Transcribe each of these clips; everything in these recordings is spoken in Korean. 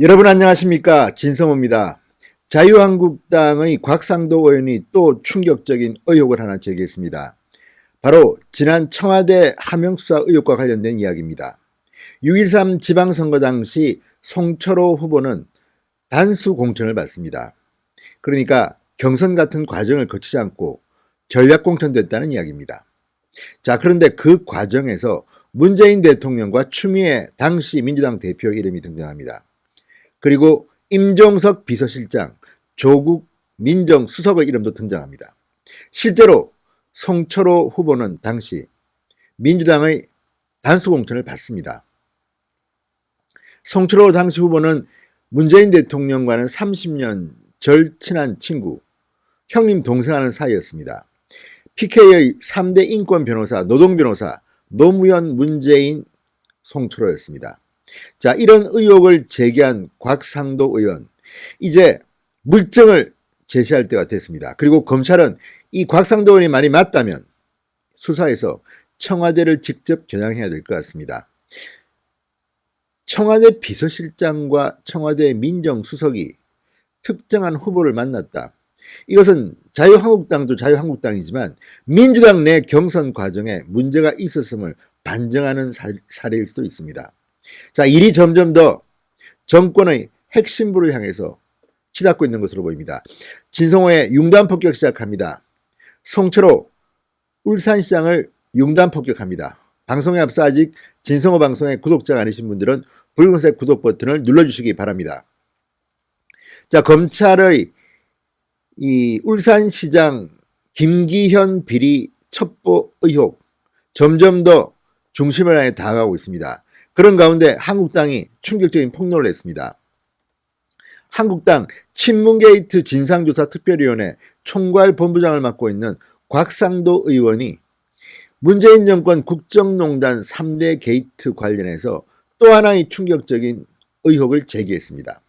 여러분 안녕하십니까? 진성호입니다. 자유한국당의 곽상도 의원이 또 충격적인 의혹을 하나 제기했습니다. 바로 지난 청와대 하명수사 의혹과 관련된 이야기입니다. 6.13 지방선거 당시 송철호 후보는 단수 공천을 받습니다. 그러니까 경선 같은 과정을 거치지 않고 전략 공천됐다는 이야기입니다. 자, 그런데 그 과정에서 문재인 대통령과 추미애 당시 민주당 대표 이름이 등장합니다. 그리고 임종석 비서실장, 조국 민정수석의 이름도 등장합니다. 실제로 송철호 후보는 당시 민주당의 단수공천을 받습니다. 송철호 당시 후보는 문재인 대통령과는 30년 절친한 친구, 형님 동생하는 사이였습니다. PK의 3대 인권 변호사, 노동 변호사, 노무현, 문재인, 송철호였습니다. 자, 이런 의혹을 제기한 곽상도 의원, 이제 물증을 제시할 때가 됐습니다. 그리고 검찰은 이 곽상도 의원이 말이 맞다면 수사에서 청와대를 직접 겨냥해야 될 것 같습니다. 청와대 비서실장과 청와대 민정수석이 특정한 후보를 만났다. 이것은 자유한국당도 자유한국당이지만 민주당 내 경선 과정에 문제가 있었음을 반증하는 사례일 수도 있습니다. 자, 일이 점점 더 정권의 핵심부를 향해서 치닫고 있는 것으로 보입니다. 진성호의 융단 폭격 시작합니다. 송철호 울산시장을 융단 폭격합니다. 방송에 앞서 아직 진성호 방송의 구독자가 아니신 분들은 붉은색 구독 버튼을 눌러주시기 바랍니다. 자, 검찰의 이 울산시장 김기현 비리 첩보 의혹 점점 더 중심을 향해 다가가고 있습니다. 그런 가운데 한국당이 충격적인 폭로를 했습니다. 한국당 친문게이트 진상조사특별위원회 총괄본부장을 맡고 있는 곽상도 의원이 문재인 정권 국정농단 3대 게이트 관련해서 또 하나의 충격적인 의혹을 제기했습니다.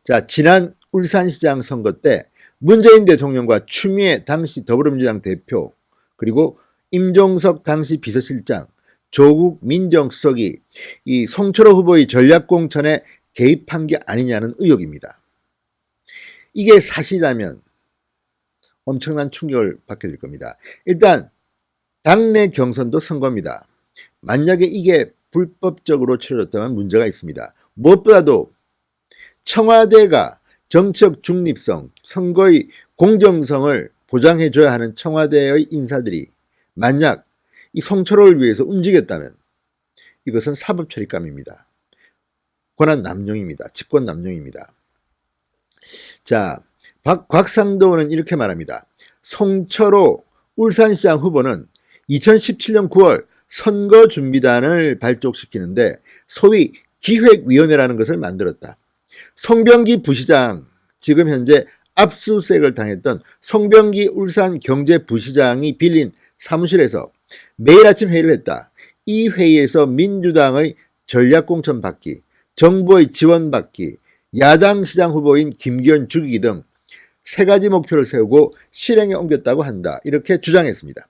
자, 지난 울산시장 선거 때 문재인 대통령과 추미애 당시 더불어민주당 대표, 그리고 임종석 당시 비서실장, 조국 민정수석이 이 송철호 후보의 전략공천에 개입한 게 아니냐는 의혹입니다. 이게 사실이라면 엄청난 충격을 받게 될 겁니다. 일단 당내 경선도 선거입니다. 만약에 이게 불법적으로 치러졌다면 문제가 있습니다. 무엇보다도 청와대가 정치적 중립성, 선거의 공정성을 보장해줘야 하는 청와대의 인사들이 만약 이 송철호를 위해서 움직였다면 이것은 사법처리감입니다. 권한 남용입니다. 직권 남용입니다. 자, 곽상도는 이렇게 말합니다. 송철호 울산시장 후보는 2017년 9월 선거준비단을 발족시키는데 소위 기획위원회라는 것을 만들었다. 송병기 부시장, 지금 현재 압수수색을 당했던 송병기 울산경제부시장이 빌린 사무실에서 매일 아침 회의를 했다. 이 회의에서 민주당의 전략공천 받기, 정부의 지원 받기, 야당 시장 후보인 김기현 죽이기 등 세 가지 목표를 세우고 실행에 옮겼다고 한다. 이렇게 주장했습니다.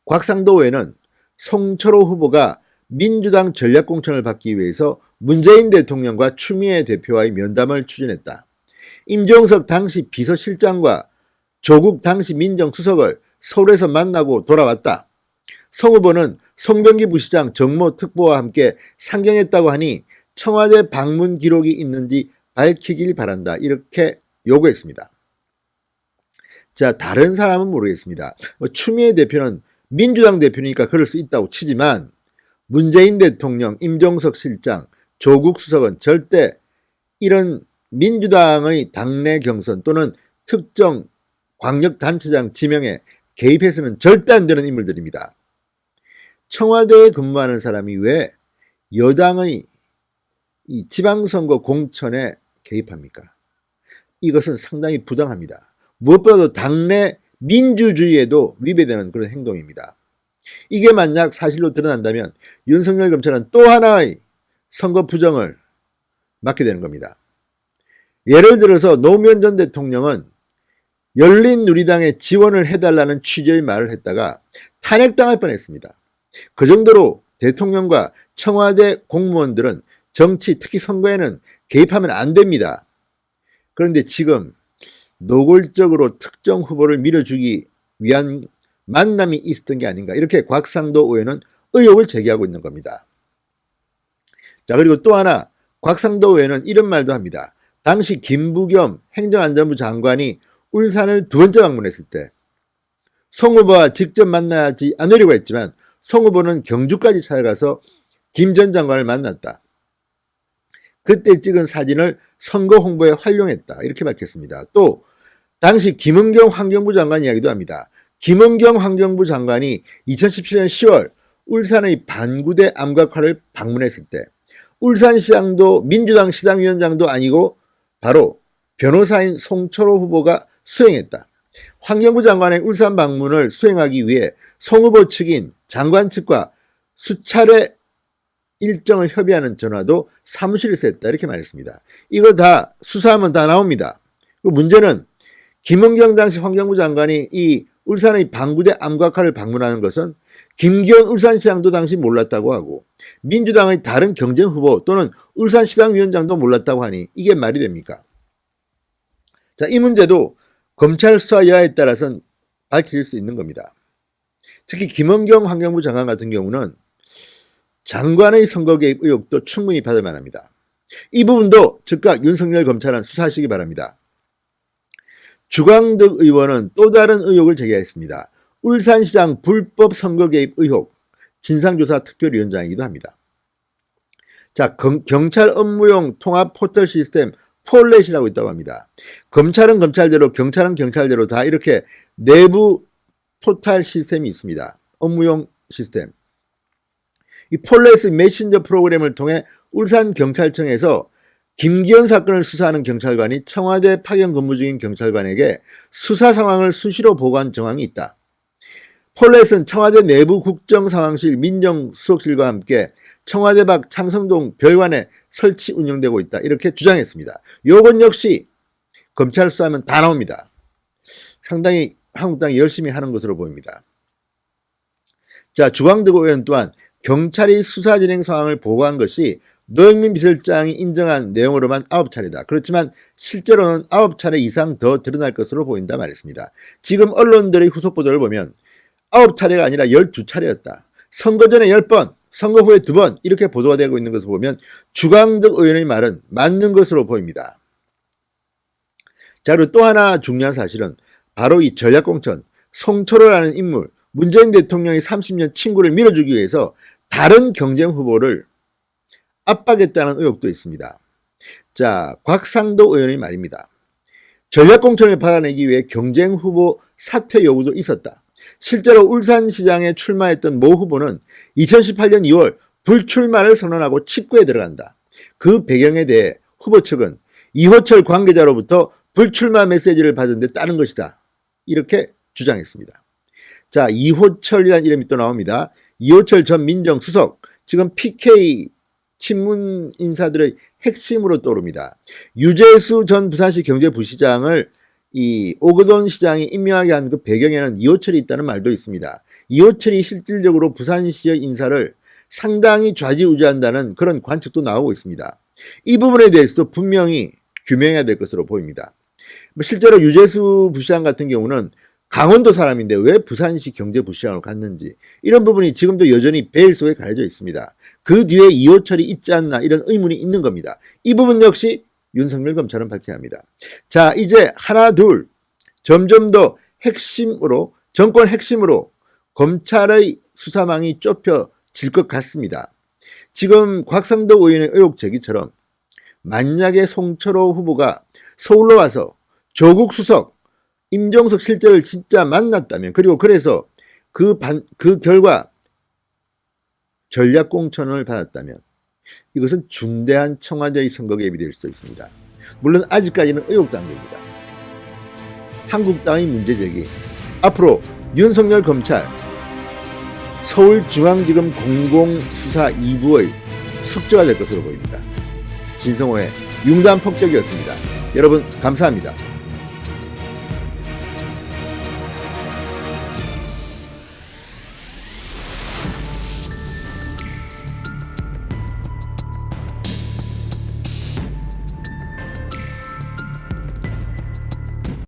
곽상도 의원은 송철호 후보가 민주당 전략공천을 받기 위해서 문재인 대통령과 추미애 대표와의 면담을 추진했다. 임종석 당시 비서실장과 조국 당시 민정수석을 서울에서 만나고 돌아왔다. 송 후보는 송병기 부시장 정모 특보와 함께 상경했다고 하니 청와대 방문 기록이 있는지 밝히길 바란다. 이렇게 요구했습니다. 자, 다른 사람은 모르겠습니다. 추미애 대표는 민주당 대표니까 그럴 수 있다고 치지만 문재인 대통령, 임종석 실장, 조국 수석은 절대 이런 민주당의 당내 경선 또는 특정 광역단체장 지명에 개입해서는 절대 안 되는 인물들입니다. 청와대에 근무하는 사람이 왜 여당의 이 지방선거 공천에 개입합니까? 이것은 상당히 부당합니다. 무엇보다도 당내 민주주의에도 위배되는 그런 행동입니다. 이게 만약 사실로 드러난다면 윤석열 검찰은 또 하나의 선거 부정을 맡게 되는 겁니다. 예를 들어서 노무현 전 대통령은 열린우리당에 지원을 해달라는 취지의 말을 했다가 탄핵당할 뻔했습니다. 그 정도로 대통령과 청와대 공무원들은 정치, 특히 선거에는 개입하면 안 됩니다. 그런데 지금 노골적으로 특정 후보를 밀어주기 위한 만남이 있었던 게 아닌가, 이렇게 곽상도 의원은 의혹을 제기하고 있는 겁니다. 자, 그리고 또 하나, 곽상도 의원은 이런 말도 합니다. 당시 김부겸 행정안전부 장관이 울산을 2번째 방문했을 때 송 후보와 직접 만나지 않으려고 했지만 송 후보는 경주까지 찾아가서 김 전 장관을 만났다. 그때 찍은 사진을 선거 홍보에 활용했다. 이렇게 밝혔습니다. 또 당시 김은경 환경부 장관 이야기도 합니다. 김은경 환경부 장관이 2017년 10월 울산의 반구대 암각화를 방문했을 때 울산시장도 민주당 시장위원장도 아니고 바로 변호사인 송철호 후보가 수행했다. 환경부 장관의 울산 방문을 수행하기 위해 송 후보 측인 장관 측과 수차례 일정을 협의하는 전화도 사무실에서 했다. 이렇게 말했습니다. 이거 다 수사하면 다 나옵니다. 문제는 김은경 당시 환경부 장관이 이 울산의 방구대 암각화를 방문하는 것은 김기현 울산시장도 당시 몰랐다고 하고 민주당의 다른 경쟁 후보 또는 울산시장위원장도 몰랐다고 하니 이게 말이 됩니까? 자, 이 문제도 검찰 수사 여하에 따라서는 밝혀질 수 있는 겁니다. 특히 김은경 환경부 장관 같은 경우는 장관의 선거 개입 의혹도 충분히 받을 만합니다. 이 부분도 즉각 윤석열 검찰은 수사하시기 바랍니다. 주광덕 의원은 또 다른 의혹을 제기했습니다. 울산시장 불법 선거 개입 의혹, 진상조사 특별위원장이기도 합니다. 자, 경찰 업무용 통합 포털 시스템 폴렛이라고 있다고 합니다. 검찰은 검찰대로, 경찰은 경찰대로 다 이렇게 내부 포털 시스템이 있습니다. 업무용 시스템. 이 폴렛의 메신저 프로그램을 통해 울산경찰청에서 김기현 사건을 수사하는 경찰관이 청와대 파견 근무 중인 경찰관에게 수사 상황을 수시로 보고한 정황이 있다. 폴렛은 청와대 내부 국정상황실 민정수석실과 함께 청와대 밖 창성동 별관에 설치 운영되고 있다. 이렇게 주장했습니다. 요건 역시 검찰 수사하면 다 나옵니다. 상당히 한국당이 열심히 하는 것으로 보입니다. 자, 주광덕 의원 또한 경찰이 수사 진행 상황을 보고한 것이 노영민 비서실장이 인정한 내용으로만 9차례다. 그렇지만 실제로는 9차례 이상 더 드러날 것으로 보인다 말했습니다. 지금 언론들의 후속 보도를 보면 9차례가 아니라 12차례였다. 선거 전에 10번, 선거 후에 2번 이렇게 보도가 되고 있는 것을 보면 주광덕 의원의 말은 맞는 것으로 보입니다. 자, 그리고 또 하나 중요한 사실은 바로 이 전략공천, 송철호라는 인물, 문재인 대통령의 30년 친구를 밀어주기 위해서 다른 경쟁 후보를 압박했다는 의혹도 있습니다. 자, 곽상도 의원의 말입니다. 전략공천을 받아내기 위해 경쟁 후보 사퇴 요구도 있었다. 실제로 울산시장에 출마했던 모 후보는 2018년 2월 불출마를 선언하고 칩구에 들어간다. 그 배경에 대해 후보 측은 이호철 관계자로부터 불출마 메시지를 받은 데 따른 것이다. 이렇게 주장했습니다. 자, 이호철이라는 이름이 또 나옵니다. 이호철 전 민정수석, 지금 PK 친문 인사들의 핵심으로 떠오릅니다. 유재수 전 부산시 경제부시장을 이 오거돈 시장이 임명하게 한 그 배경에는 이호철이 있다는 말도 있습니다. 이호철이 실질적으로 부산시의 인사를 상당히 좌지우지한다는 그런 관측도 나오고 있습니다. 이 부분에 대해서도 분명히 규명해야 될 것으로 보입니다. 실제로 유재수 부시장 같은 경우는 강원도 사람인데 왜 부산시 경제부시장으로 갔는지 이런 부분이 지금도 여전히 베일 속에 가려져 있습니다. 그 뒤에 이호철이 있지 않나 이런 의문이 있는 겁니다. 이 부분 역시 윤석열 검찰은 밝혀야 합니다. 자, 이제 하나 둘 점점 더 핵심으로, 정권 핵심으로 검찰의 수사망이 좁혀질 것 같습니다. 지금 곽상도 의원의 의혹 제기처럼 만약에 송철호 후보가 서울로 와서 조국 수석, 임종석 실장을 진짜 만났다면, 그리고 그래서 그 결과 전략공천을 받았다면 이것은 중대한 청와대의 선거 개입이 될 수 있습니다. 물론 아직까지는 의혹 단계입니다. 한국당의 문제제기, 앞으로 윤석열 검찰 서울중앙지검 공공수사 2부의 숙제가 될 것으로 보입니다. 진성호의 융단 폭격이었습니다. 여러분 감사합니다.